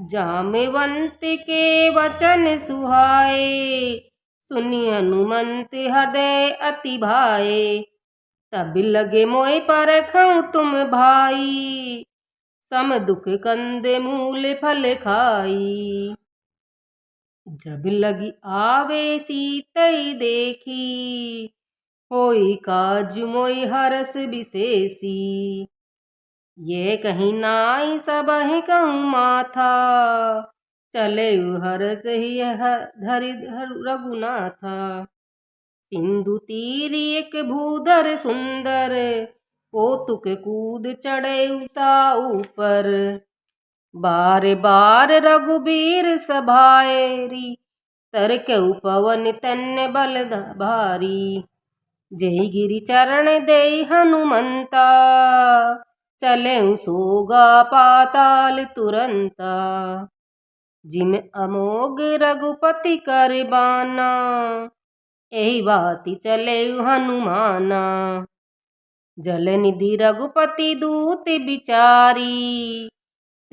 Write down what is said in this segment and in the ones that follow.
जामवंत के वचन सुहाए, सुनि हनुमंत हृदय अति भाए। तब लगे मोय परखऊँ तुम भाई, सम दुख कंद मूल फल खाई। जब लगी आवे सीतई देखी, होई काज मोय हरस विशेषी। ये कहीं नाई सबहि कहूँ माथा, चले हरस ही धरि रघुनाथा। सिंधु तीर एक भूधर सुंदर, कौतुक कूद चढ़े उता ऊपर। बार बार रघुबीर सभाएरी, तरकऊ पवन तन्य बल भारी। जय गिरि चरण देई हनुमंता, चले सोगा पाताल तुरंता। जिम अमोघ रघुपति कर बाना, एहि बाति चले हनुमाना। जल निधि रघुपति दूत बिचारी,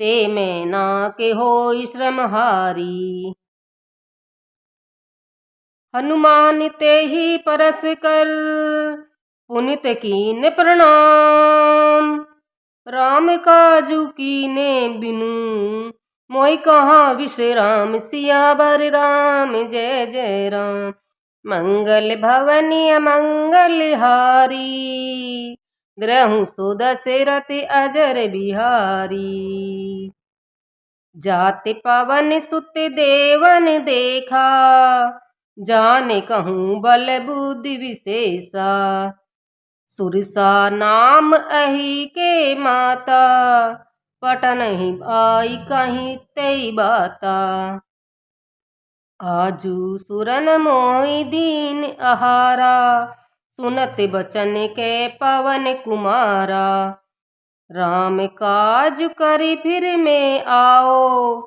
ते मैं नाके होई श्रम हारी। हनुमान ते ही परस कर, पुनित कीन प्रणाम। राम काजू कीने बिनु, मोय कहाँ विश्राम। सियावर राम जय जय राम, मंगल भवन अमंगल हारी। ग्रहु सो दशरथ अजर बिहारी। जाति पवन सुत देवन देखा, जाने कहूँ बल बुद्धि विशेषा। सुरसा नाम अहि के माता, पटनहि आई कहीं तई बाता। आजू सुरन मोहि दीन आहारा, सुनत बचन के पवन कुमारा। राम काज करि फिर में आओ,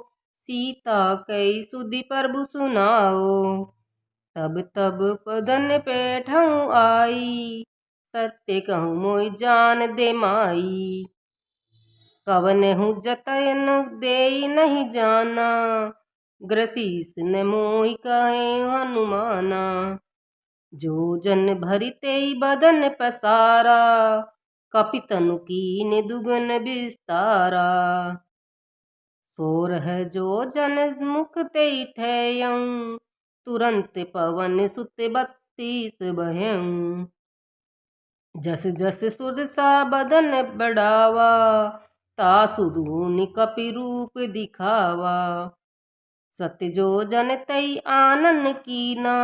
सीता कई सुधि प्रभु सुनाओ। तब तब पदन पैठऊँ आई, सत्य कहूँ मोय जान दे माई। कवनहु जतन देई नहीं जाना, ग्रसीस न मोहि कहे हनुमाना। जो जन भरि तेई बदन पसारा, कपितनु कीन दुगन विस्तारा। सोरह जो जन मुख तेई ठेयऊँ, तुरंत पवन सुत 32 भयऊँ। जस जस सुरसा बदन बढ़ावा, तासु धूनि कपि रूप दिखावा। सत्य जो जन तई आनन कीना,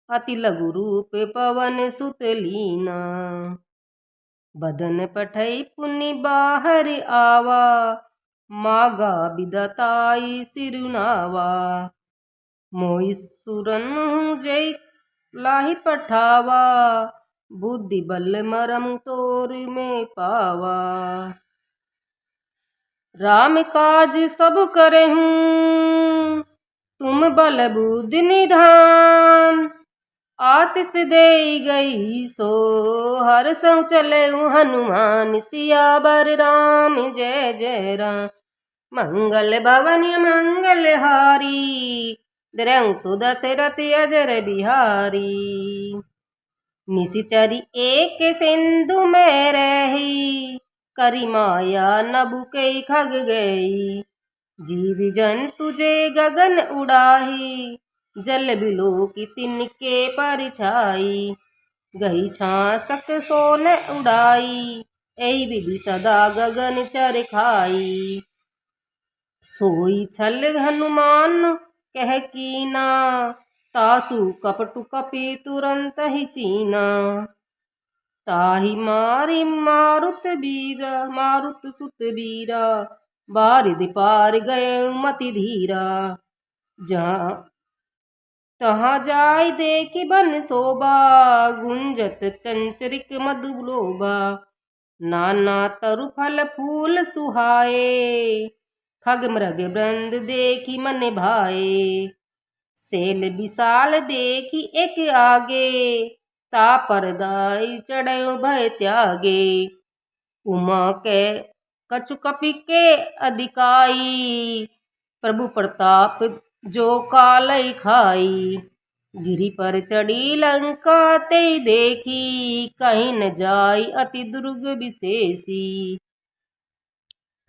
अति लघु रूप पवन सुत लीना। बदन पठई पुनि बाहर आवा, मागा बिदताई सिरुनावा। मोहि सुरनु जय लाहि पठावा, बुद्धि बल मरम तोर में पावा। राम काज सब करहूँ, तुम बल बुद्धि निधान। आशीष देई गई सो, हरषऊँ चलऊ हनुमान। सियावर राम जय जय राम, मंगल भवन मंगल हारी। द्रहु सो दशरथ अजर बिहारी। निशिचरी एक सिंधु में रही, करी माया नभु कई खग गई। जीव जंतु जे गगन उड़ाही, जल बिलो की तिनके परिछाई। गही छासक सोन उड़ाई, एहि विधि सदा गगन चर खाई। सोई छल हनुमान कह कीना, तासु कपटु कपि तुरंत ही चीना। ताहि मारि मारुत सुत बीरा, बारिधि पार गए मति धीरा। तहाँ जाय देखि बन शोभा, गुंजत चंचरिक मधुलोभा। नाना तरु फल फूल सुहाए, खग मृग वृंद देखि मन भाए। सेल विशाल देखि एक आगे, ता परदाई चढ़यो भय त्यागे। उमा के कछु कपि के अधिकाई, प्रभु प्रताप जो कालय खाई। गिरि पर चढ़ी लंका ते देखी, कहीं न जाई अति दुर्ग विशेषी।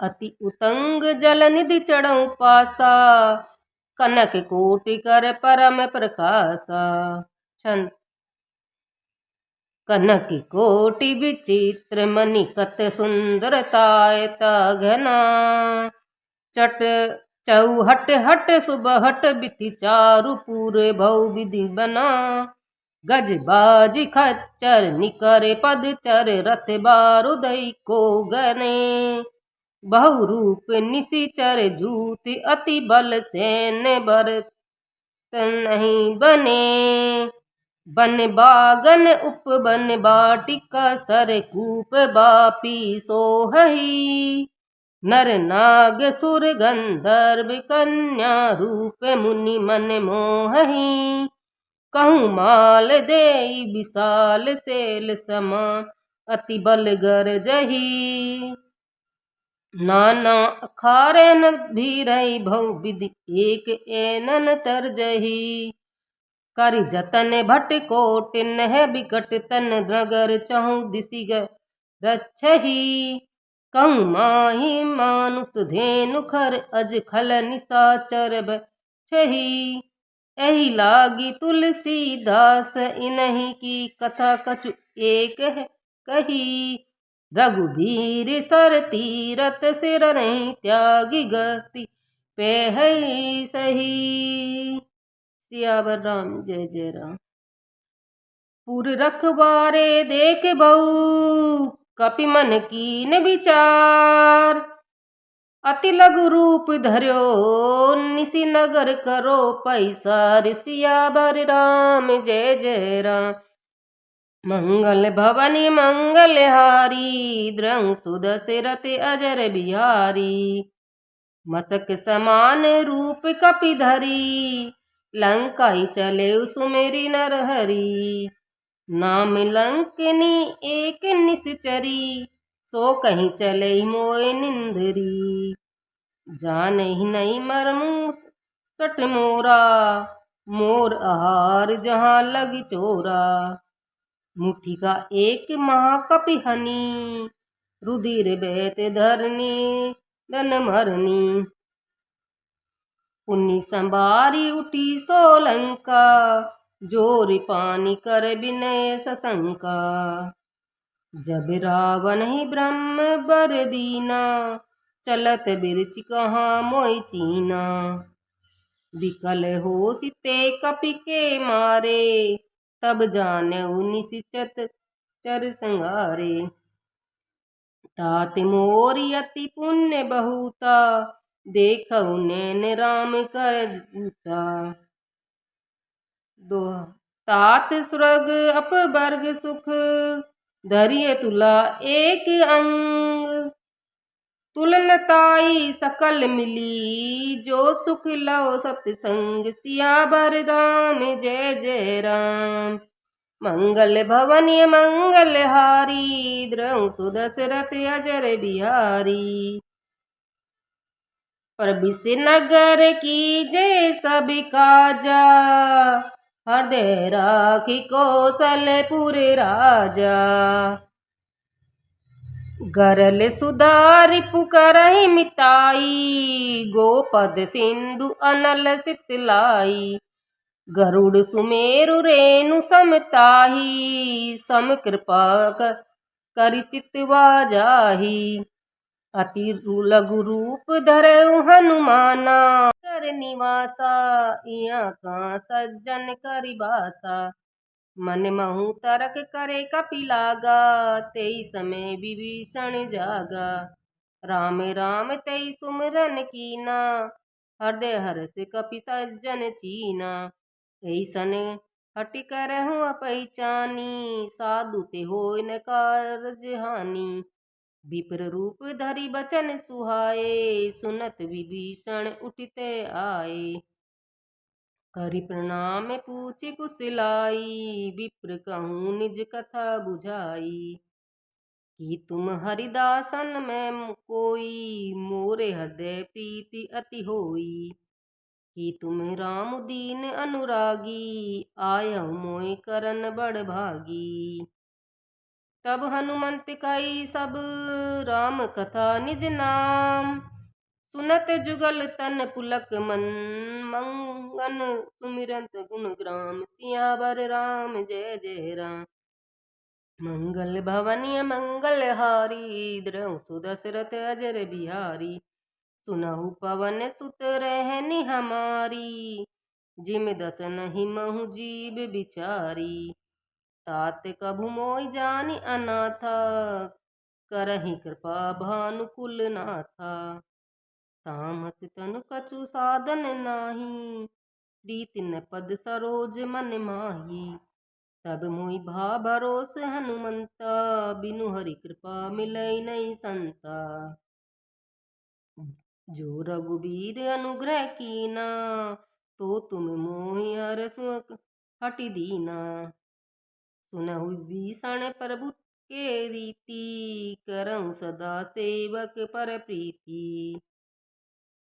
अति उतंग जल निधि चढ़ऊ पासा, कनक कोटि कर परम प्रकाशा। छंद। कनक कोटि विचित्र मणिकत सुंदरताय घना। चट चौहट हट सुबहट बिति चारु पूरे भव विधि बना। गज बाज खच्चर निकर पदचर रथ बारुदई को गने। बहु रूप निशिचर जूत अति बल सैन्य बरत नहीं बने। बन बागन उपवन बाटिका सरकूप बापी सोहई। नर नाग सुर गंधर्व कन्या रूप मुनि मन मोहही। कहूँ माल देई विशाल सेल समा, अति बल गरजही। नाना अखारे न भीरई भव विधि एक एनन तरजही। करि जतन भट कोट नह बिकट तन नगर चहु दिसि रक्षही। कहूँ माही मानुष धेनु खर अज खल निशाचर बछही। एहि लागी तुलसीदास इन्हीं की कथा कछु एक है कही। रघुबीर सर तीरथ सिर नहीं त्यागी गति पेहई सही। सियावर राम जय जय राम। पुर रखवारे देख बहु, कपि मन कीन विचार। अति लघु रूप धर्यो निसि नगर करो पैसार। सियावर राम जय जय राम। मंगल भवन मंगल हारी, द्रंग सुदशरथ अजर बिहारी। मसक समान रूप कपि धरी, लंकाई चले सुमेरी नरहरी। नाम लंकनी एक निश्चरी, सो कहीं चले मोय निंदरी। जानहि नहीं मरमु सठ मोरा, मोर आहार जहाँ लग चोरा। मुट्ठी का एक महाकपि हनी, रुधिर बहत धरनी धन मरनी। पुनि संबारी उठी सोलंका, जोर पानी कर विनय सशंका। जब रावण ही ब्रह्म बर दीना, चलत बिरच कहाँ मोय चीना। विकल हो सिते कपि के मारे, तब जानेउ निशिचर चर संगारे। तात मोरी अति पुण्य बहुता, देखऊ नैन राम कर दूता। तात स्वर्ग अपवर्ग सुख, धरिय तुला एक अंग। तुलनताई सकल मिली, जो सुख लो सत्संग। सियावर राम जय जय राम। मंगल भवन मंगल हारी, द्रंग सुदशरथ अजर बिहारी। प्रविश नगर की जय सब काजा, हृदय राखी कौशलपुर राजा। गरल सुधारि पुकारहि मिताई, गोपद सिंधु अनल सितलाई। गरुड़ सुमेरु रेणु समताही, सम कृपा करि चितवा जाही। अति लघु रूप धरऊ हनुमाना, कर निवासा इहाँ का सज्जन करि बासा। मन महु तरक करे कपि लागा, तेई समय विभीषण जागा। राम राम तेई सुमिरन कीना, हृदय हर्ष कपि सज्जन चीना। ऐसन हटि करहु अपहचानी, साधु ते होय न कारज हानि। विप्र रूप धरि बचन सुहाए, सुनत विभीषण उठिते आए। करि प्रणाम पूछि कुशलाई, विप्र कहूँ निज कथा बुझाई। कि तुम हरिदासन में कोई, मोरे हृदय प्रीति अति होई। कि तुम राम दीन अनुरागी, आयहु मोय करन बड़ भागी। तब हनुमंत कई सब राम कथा निज नाम, सुनत जुगल तन पुलक मन, मंगन सुमिरत गुण ग्राम। सियावर राम जय जय राम। मंगल भवनीय मंगल हारी, द्रव सुदशरथ अजर बिहारी। सुनहु पवन सुत रहनी हमारी, जिम दसन हिमहु जीव बिचारी। तात कभु मोहि जानि अनाथा, करहि कृपा भानुकुल नाथा। तामस तनु कछु साधन नाही, प्रीति न पद सरोज मन माही। तब मोहि भा भरोस हनुमंता, बिनु हरि कृपा मिलै नहीं संता। जो रघुबीर अनुग्रह कीना, तो तुम मोहि हरषु हटि दीना। सुनहु विभीषण प्रभु के रीति, करहु सदा सेवक पर प्रीति।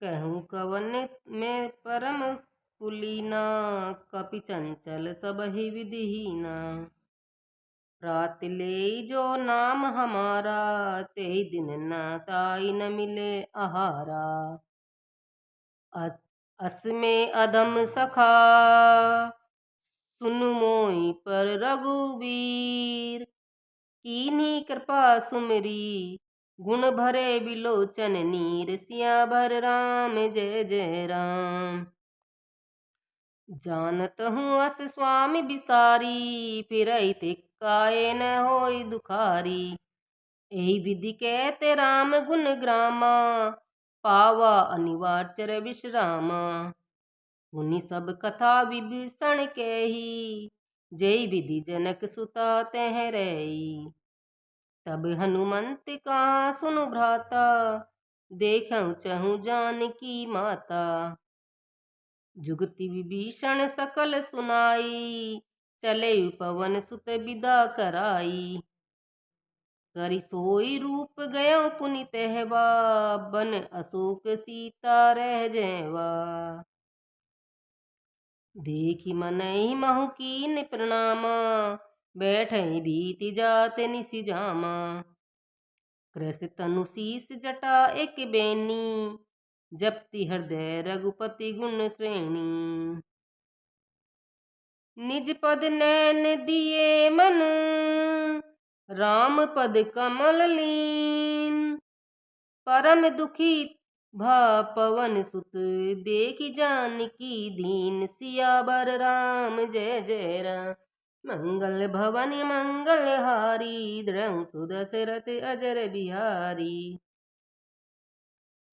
कहूँ कवन में परम कुलीना, कपि चंचल सबहि विधिहीना। रात ले जो नाम हमारा, तेहि दिन न ताई न मिले आहारा। अस में अधम सखा, सुनु मोहि पर रघुबीर। कीन्ही कृपा सुमिरी, गुण भरे बिलोचन नीर। सियावर राम जय जय राम। जानत हूँ अस स्वामी बिसारी, फिरहि तिकाए न होई दुखारी। एहि विधि कहते राम गुण ग्रामा, पावा अनिवार्य विश्रामा। मुनि सब कथा विभीषण केही, जय विधि जनक सुता तह रही। तब हनुमंत कहा सुनु भ्राता, देखऊँ चहु जानकी माता। जुगति विभीषण सकल सुनाई, चले पवन सुत विदा कराई। करि सोई रूप गयो पुनि तहवा, बन अशोक सीता रह जयवा। देखि मनहि महु कीन प्रणामा, बैठई भीति जात निसि जामा। कृस तनु शीस जटा एक बेनी, जपति हृदय रघुपति गुण श्रेणी। निज पद नैन दिए मन, राम पद कमल लीन। परम दुखी भा पवन सुत, देखि जानकी दीन। सियावर राम जय जय राम। मंगल भवन मंगल हारी, द्रव सुदशरथ अजर बिहारी।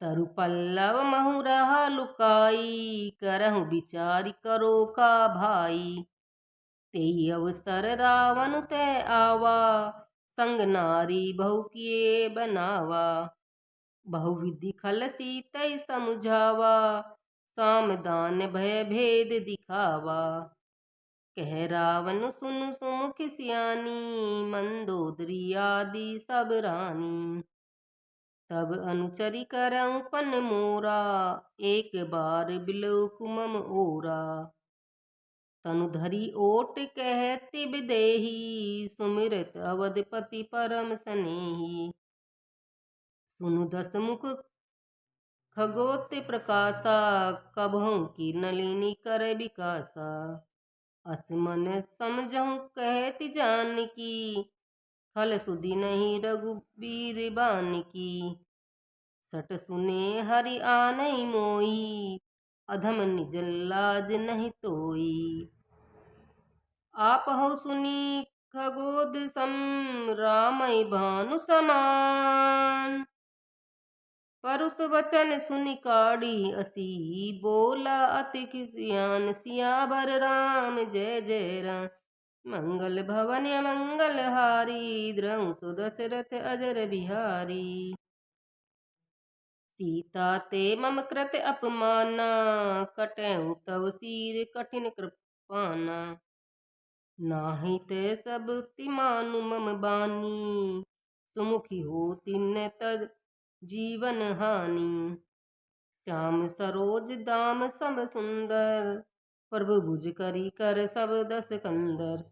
तरु पल्लव महु रहा लुकाई, करहु विचारि करो का भाई। तेई अवसर रावण तै आवा, संग नारी बहु किए बनावा। बहुविधि खल सीतै समुझावा, सामदान भय भेद दिखावा। कह रावण सुनु सुमुख सियानी, मंदोदरी आदि सब रानी। तब अनुचरि करऊँ पन मोरा, एक बार बिलोक मम ओरा। तनु धरि ओट कह तिब देहि, सुमिरत अवधपति परम सनेही। सुनु दस मुख खगोत प्रकाशा, कबहु की नलिनी कर बिकासा। अस मन समझहु कहति जानकी, खल सुधि नहीं रघुबीर बानकी। सट सुने हरि आनई मोई, अधम निज लाज नहीं तोई। आपहु सुनी खगोद सम, रामई भानु समान। परुष वचन सुनि काढ़ी असी, बोला अति किसियान। सियावर राम जय जय राम। मंगल भवन मंगल हारी, द्रव सुदशरथ अजर बिहारी। सीता ते मम कृत अपमाना, कटहु तव सिर कठिन कृपाना। नाहि ते सब ति मानु मम बानी, सुमुखी होती न तद जीवन हानि। श्याम सरोज दाम सब सुंदर, प्रभु भुज करी कर सब दस कंदर।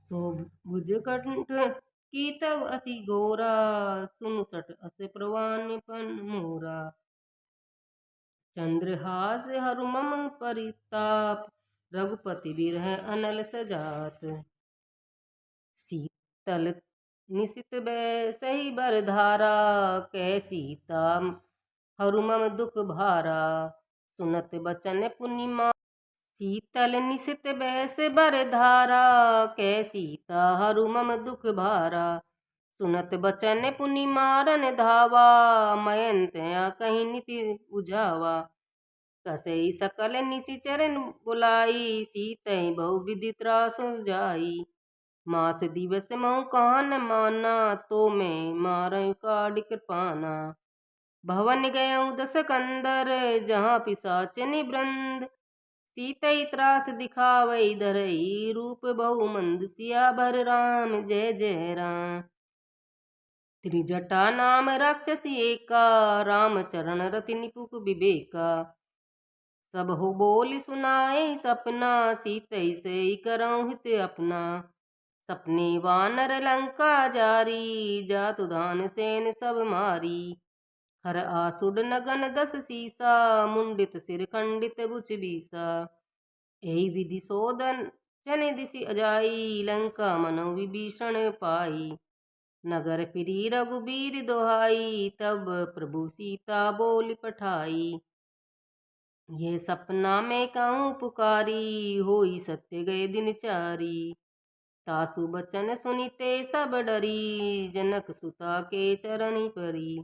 सो भुज कंठ की तब अति गोरा, सुनु सट अस प्रवान पन मोरा। चंद्रहास हरु मम परिताप, रघुपति बिरह अनल सजात। शीतल निशित सही बर धारा, कह सीता हरु मम दुख भारा। सुनत बचन पुनि शीतल निशित बैस बर धारा, कह सीता हरु मम दुख भारा। सुनत बचन पुनि मारन धावा, मयंत कहीं नीति बुझावा। कसई सकल निशिचर बुलाई, सीतई बहु विधि त्रास जाई। मास दिवस महु कहाँ न माना, तो मैं मारहु काढ़ कृपाना। भवन गयऊँ दस कंदर, जहाँ पिशाचनि वृंद। सीतई त्रास दिखावई धरई, रूप बहु मंद। सियावर राम जय जय राम। त्रिजटा नाम राक्षसी एका, राम चरण रति निपुक विवेका। सब हो बोल सुनाए सपना, सीतई से करऊँ हित अपना। सपने वानर लंका जारी, जातु धान सेन सब मारी। हर आसुड नगन दस सीसा, मुंडित सिर खंडित भुज बीसा। यही विधि सोदन जन दिशि अजाई, लंका मनउ विभीषण पाई। नगर फिरी रघुबीर दोहाई, तब प्रभु सीता बोल पठाई। ये सपना में कहूँ पुकारी, होई सत्य गए दिन चारी। तासु बचन सुनिते सब डरी, जनक सुता के चरनि परी।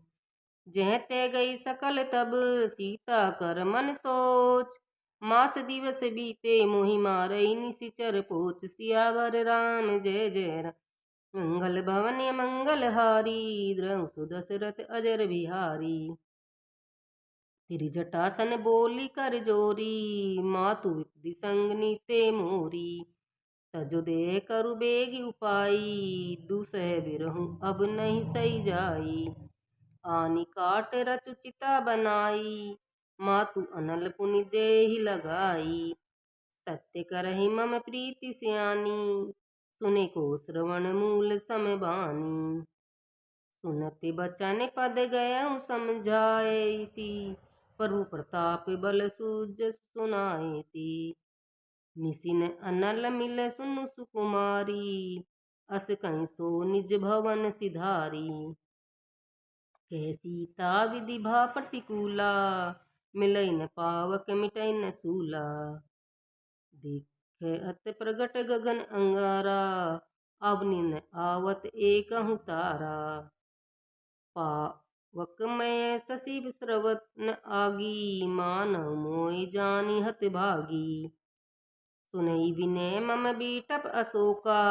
जह ते गई सकल तब, सीता कर मन सोच। मास दिवस बीते मोहि मारई, निशिचर पोच। सियावर राम जय जय राम। मंगल भवन मंगल हारी, द्रहु सुदशरथ अजर बिहारी। त्रिजटासन बोली कर जोरी, मातु विधि संगनी ते मोरी। तजो देह करु बेगी उपाई, दूसह बिरहु अब नहीं सही जाई। आनी काट रचु चिता बनाई, मातु अनल पुनि देहि लगाई। सत्य करहि मम प्रीति सियानी, सुने को श्रवण मूल सम बानी। सुनते बचन पद गयऊँ समझाएसी, प्रभु प्रताप बल सूझ सुनाएसी। निसिन अनल मिल सुनु सुकुमारी, अस कहीं सो निज भवन सिधारी। कह सीता विधि भा प्रतिकूला, मिलई न पावक मिटई न सूला। देख अत प्रगट गगन अंगारा, अवनि न आवत एकहु तारा। पावक मैं शशि स्रवत न आगी, मानव मोहि जानि हत भागी। सुनई विनय मम बीटप अशोका,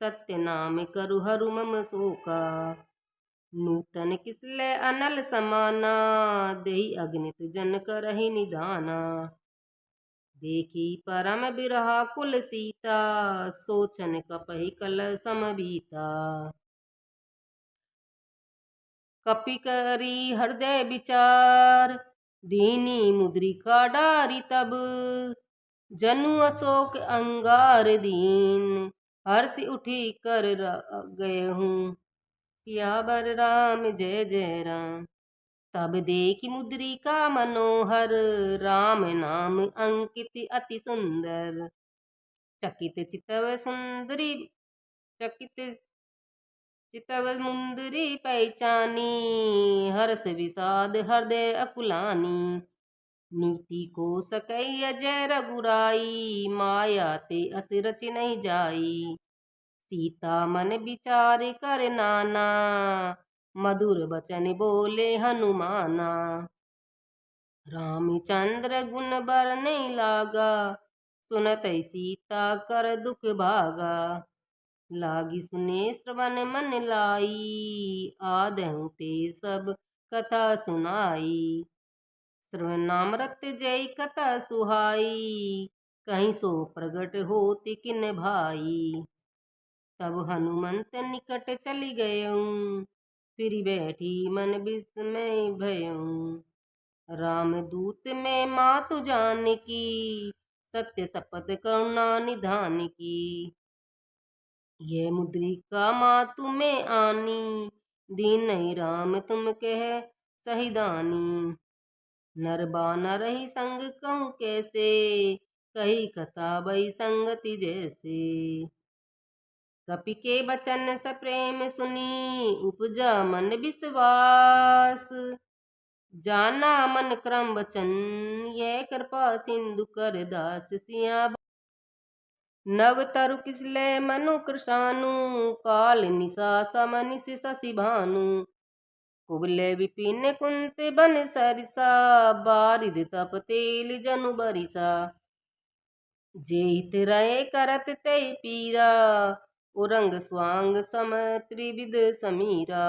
सत्य नाम करु हरु मम शोका। नूतन किसलय अनल समाना, देहि अगणित जन करहि निधाना। देखी परम बिरहा सीता, सोचन कपहि कल सम बीता। कपि करी हृदय विचार, दीनी मुद्रिका डारी तब। जनु अशोक अंगार दीन, हर्ष उठी कर गयहूँ। सियावर राम जय जय राम। तब देखी मुद्रिका मनोहर, राम नाम अंकित अति सुंदर। चकित चितव सुंदरी चकित चितव मुंदरी पहचानी, हर्ष विषाद हृदय अकुलानी। नीति को सकई अजय रघुराई, माया ते अस रचि नहीं जाई। सीता मन विचार कर नाना, मधुर बचन बोले हनुमाना। रामचंद्र गुण बरनै लागा, सुनतई सीता कर दुख भागा। लागी सुने श्रवण मन लाई, आदहु ते सब कथा सुनाई। श्रवणामृत जय कथा सुहाई, कहीं सो प्रगट होति किन भाई। तब हनुमंत निकट चली गयऊँ, फिर बैठी मन विस्मय भयऊँ। राम दूत में मातु जानकी, सत्य शपथ करुणा निधान की। ये मुद्रिका मातु में आनी, दीनहि राम तुम कह सही दानी। नर बानर ही संग कहूँ कैसे, कही कथा बही संगति जैसे। कपि के बचन सप्रेम सुनी, उपजा मन विश्वास। जाना मन क्रम वचन, यह कृपा सिंधु कर दास। सिया नव तरु किसले मनु कृशानु, काल निशा समनिस शशि भानु। कुबले विपिन कुंत बन सरिसा, बारिध तप तेल जनु बरिसा। जेहित रहे करत तै पीरा, उरंग स्वांग सम त्रिविध समीरा।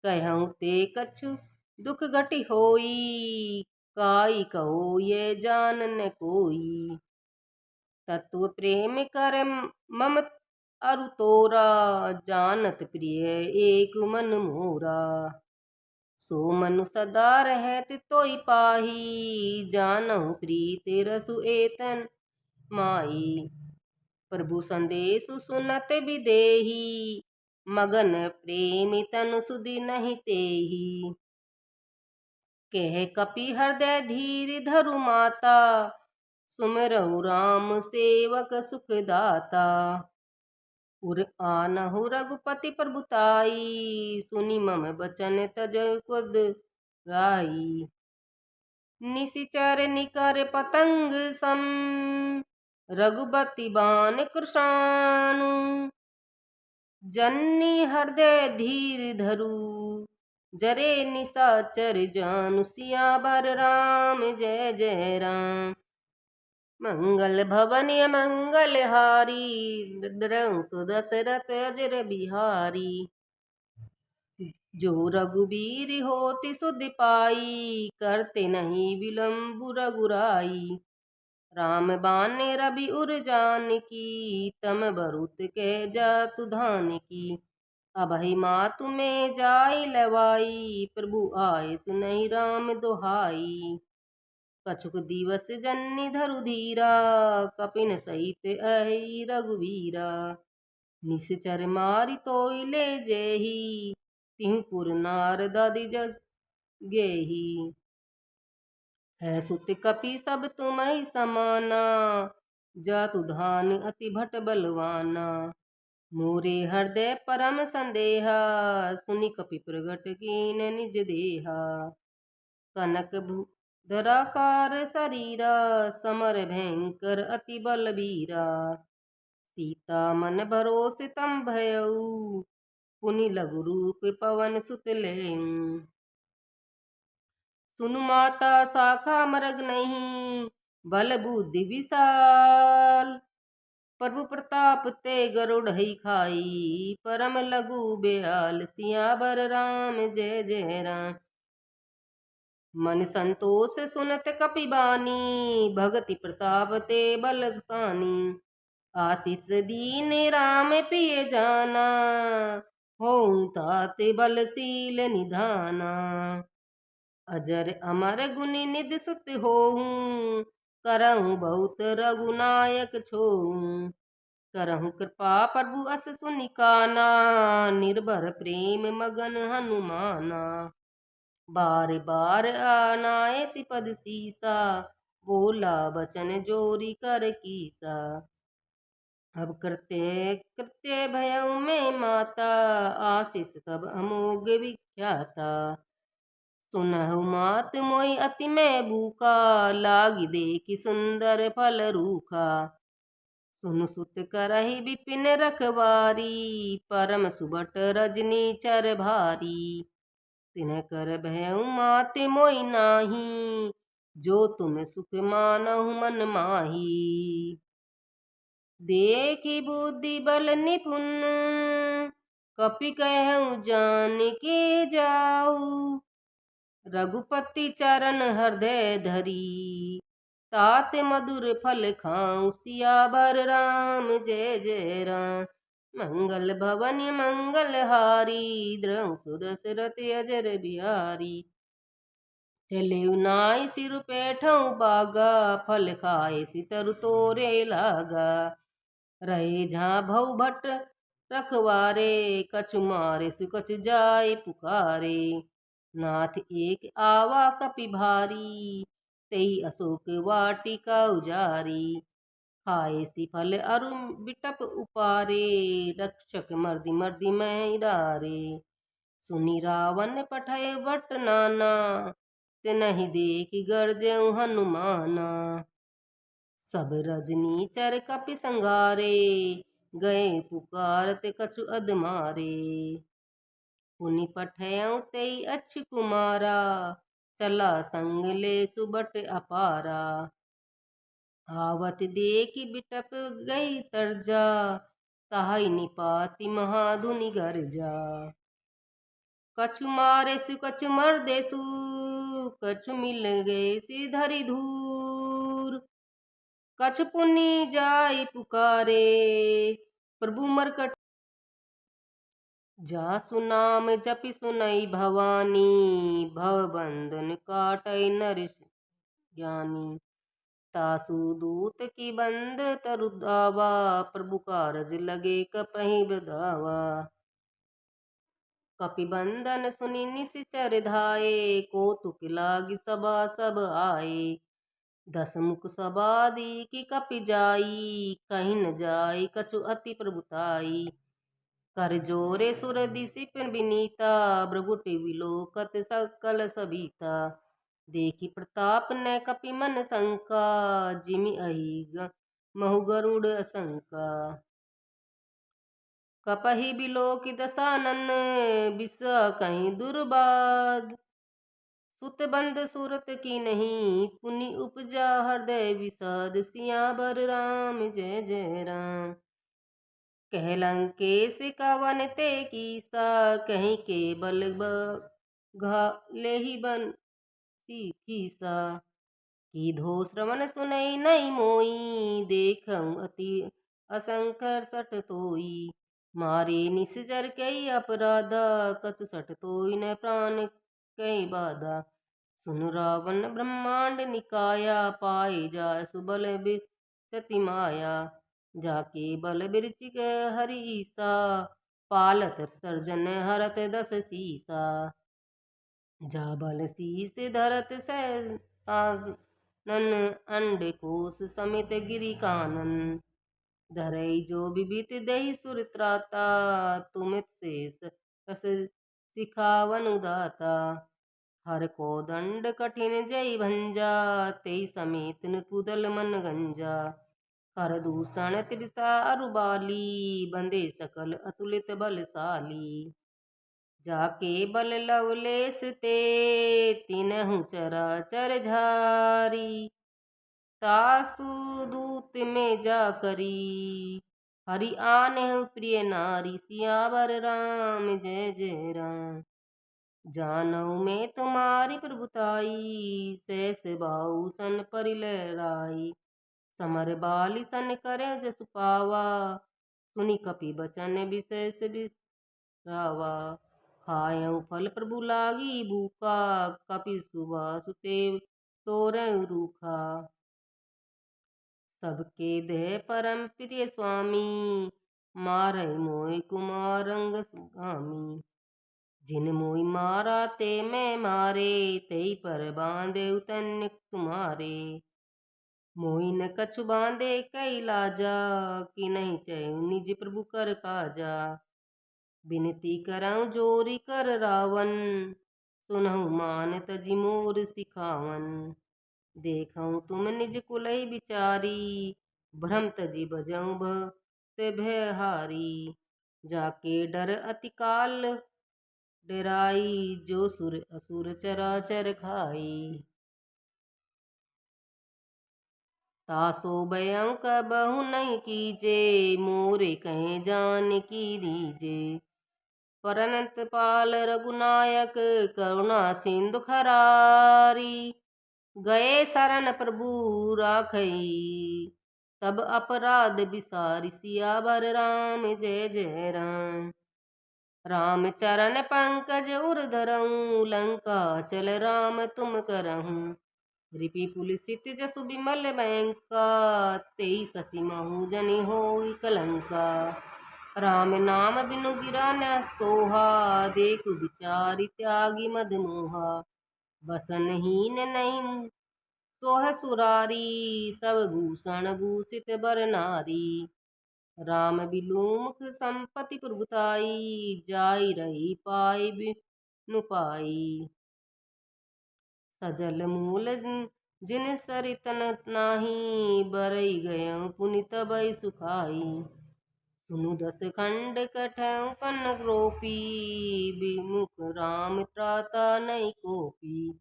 कहऊँ ते कछु दुख घटी होई, काई कहो ये जान न कोई। तत्व प्रेम कर मम अरु तोरा, जानत प्रिय एक मन मोरा। सो मनु सदा रहत तोई पाही, जानहु प्रीत रसु एतन माही। प्रभु संदेशु सुनत विदेही, मगन प्रेम तनु सुधि नहीं तेही। कह कपि हृदय धीर धरु माता, सुमिरहु राम सेवक सुख दाता। उर आनहु रघुपति प्रभुताई, सुनि मम बचन तजहु कुद राई। निशिचर निकर पतंग सम, रघुपति बान कृशानु। जन्नी हृदय धीर धरु, जरे निशाचर जानु। सियावर राम जय जय राम। मंगल भवन मंगल हारी, द्रंसु दशरथ अजर बिहारी। जो रघुबीर होति सुधि पाई, करते नहीं विलम्बु रघुराई। राम बाण रवि उर जानकी, तम बरुत के जातु धानकी। अभय मातु में जाय लवाई, प्रभु आए सुनहि राम दोहाई। कछुक दिवस जन्नी धरु धीरा, कपिन सहित अहि रघुवीरा। निश्चर मारि तोइ ले जेहि, तिहु पुर नारद आदि जस गेहि। है सुत कपि सब तुमहि समाना, जातु धान अति भट बलवाना। मोरे हृदय परम संदेहा, सुनि कपि प्रगट कीन निज देहा। कनक धराकार शरीरा, समर भयंकर अति बलबीरा। सीता मन भरोस तम भयऊ, पुनि लघु रूप पवन सुत लेऊ। सुनु माता शाखा मरग नहीं, बल बुद्धि विशाल। प्रभु प्रताप ते गरुड़हि खाई, परम लघु बेहाल। सियावर राम जय जय राम। मन संतोष सुनत कपि बानी, भगति प्रताप ते बलसानी। आशीष दीन राम पिय जाना, होऊं तात बलशील निधाना। अजर अमर गुनि निधि सुत होऊं, करहूँ बहुत रघुनायक छोऊं। करहूँ कृपा प्रभु अस सुनि काना, निर्भर प्रेम मगन हनुमाना। बार बार आनाए सिपद सीसा, बोला बचन जोरी कर कीसा। अब कृत्य कृत्य भयउ में माता, आशीष तब अमोघ विख्याता। सुनहु मात मोहि अति मैं भूखा, लागी देखि सुंदर फल रूखा। सुनु सुत करहि विपिन रखवारी, परम सुबट रजनी चर भारी। तिन्ह कर भयउ मात मोहि नाही, जो तुम सुख मानहु मन माही। देखि बुद्धि बल निपुन, कपि कहउँ जानकी जाऊ। रघुपति चरण हृदय धरी, तात मधुर फल खाऊं। सियावर राम जय जय राम। मंगल भवन मंगलहारी, द्रंसु दशरथ अजर बिहारी। चले नाई सिर पैठौ बागा, फल खाए सितरु तोरे लागा। रहे जहाँ भऊ भट्ट रखवारे, कछु मारे सु कछु जाए पुकारे। नाथ एक आवा कपि भारी, तेई अशोक वाटिका उजारी। खाए सी फल अरु बिटप उपारे, रक्षक मर्दि मर्दि मह डारे। सुनि रावण पठय भट्ट नाना, तिनहि देखि गरजउ हनुमाना। सब रजनी चर कपि संघारे, गए पुकारत कछु अधमारे। पुनि पठयउ तेई अच्छी कुमारा, चला संग ले सुबट अपारा। आवत देखि बिटप गई तरजा, ताहि निपाति महाधुनि गरजा। कछु मारे सु कछु मर्दे सु, कछु मिल गए सि धरि धूर। कछु पुनि जाई पुकारे, प्रभु मरकट। जासु नाम जपि सुनई भवानी, भव बंधन काटई नर ज्ञानी। तासु दूत की बंद तरु दावा, प्रभु कारज लगे कपहि बधावा। कपि बंधन सुनि निश्चर धाये, कौतुक लागी सभा सब आए। दस मुख सभा देखि कपि जाई, कहीं न जाई कछु अति प्रभुताई। कर जोरे सुर दिसि विनीता, भ्रगुटि विलोकत सकल सबिता। देखि प्रताप न कपि मन शंका, जिमि अहि महु गरुड़ असंका। कपहि बिलोकि दसानन, बिसा कहीं दुर्बाद। सुत बंद सूरत की नहीं, पुनि उपजा हृदय विषाद। सियावर राम जय जय राम। कह लंकेश कवन ते कीसा, कहीं के बल घा लेहि बन खीसा। कीधो श्रवण सुनई नहीं मोई, देखऊं अति असंकर सठ तोई। मारे निश्चर कई अपराधा, कछु सठ तोई न प्राण कई बाधा। सुन रावण ब्रह्मांड निकाया, पाए जाय सुबल बिरचति माया। जाके बल बिरचिक हरि ईसा, पालत सर्जन हरत दस सीसा। जा बल शीस धरत सहसानन, अंड कोश समित गिरि कानन। धरई जो बिबित दहि सुर त्राता, तुमित शेष कस सिखावनु दाता। हर को दंड कठिन जय भंजा, तेई समेत नृपुदल मन गंजा। कर दूषण त्रिषा अरु बाली, बंदे सकल अतुलित बलशाली। जाके बल लवलेश ते, तिनहु चराचर झारी। तासु दूत में जा करी, हरि आनेहु प्रिय नारी। सियावर राम जय जय राम। जानऊ मैं तुम्हारी प्रभुताई, सहस बाहु सन परिलराई। समर बाली सन करे जसु पावा, सुनि कपि बचन विशेष बिसरावा। खायऊ फल प्रभु लागी भूखा, कपि सुबासु ते तोरऊ रूखा। सबके देह परम प्रिय स्वामी, मारई मोय कुमारंग सुगामी। जिन मोई मारा ते मैं मारे, तेई पर बांधे तन्य तुम्हारे। मोई न कछु बांधे कई लाजा, कि नहीं चयऊ निज प्रभु कर काजा। बिनती करऊं जोरी कर रावण, सुनहु मान तजि मोर सिखावन। देखऊं तुम निज कुलहि बिचारी, भ्रम तजि भजऊं भक्त भयहारी। जाके डर अति काल डेराई, जो सुर असुर चराचर खाई। तासो भयऊं कबहु नहीं कीजे, मोरे कहे जानकी दीजे। परनत पाल रघुनायक, करुणा सिंधु खरारी। गए शरण प्रभु राखई, तब अपराध बिसारि सियावर राम जय जय राम। राम चरण पंकज उर धरऊँ, लंका चल राम तुम करहूँ। रिपि पुलसित जसु विमल बैंका, तेई ससी महु जनि होई कलंका। राम नाम बिनु गिरा न सोहा, देखु विचारि त्यागी मद मोहा। बसनहीन नहीं सोह सुरारी, सब भूषण भूषित बर नारी। राम बिलोमुख संपति प्रभुताई, जाई रही पाई बिनु पाई। सजल मूल जिन सरितन नाही, बरई गयऊँ पुनि तबई सुखाई। सुनु दस खंड कठऊ कनक रोपी, विमुख राम त्राता नहीं कोपी।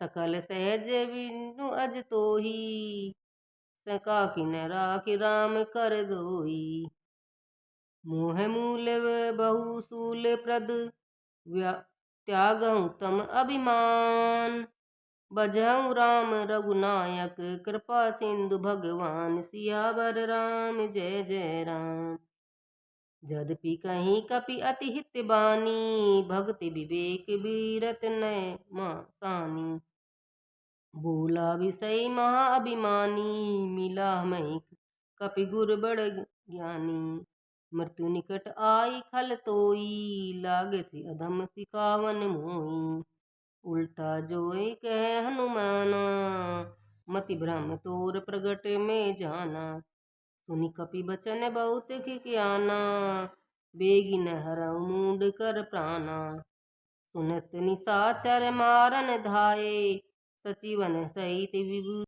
सकल सहज बिनु अज तोही, सकाकिन राखि राम कर दोई। मोह मूल बहु सूल प्रद, त्यागहु तम अभिमान। बजहु राम रघुनायक, कृपा सिंधु भगवान। सियावर राम जय जय राम। यद्यपि कहीं कपि अति हित बानी, भक्ति विवेक बीरत नय मासानी। बोला विषय महा अभिमानी, मिला मैं कपि गुर बड़ ज्ञानी। मृत्यु निकट आई खल तोई, लागसी अधम सिकावन मोई। उल्टा जोई कहे हनुमाना, मति भ्रम तोर प्रगट में जाना। सुनि कपि बचन बहुत कियाना, बेगिन हरऊ मूढ़ कर प्राणा। सुनत निशाचर मारन धाये, सचिवन सहित विभूति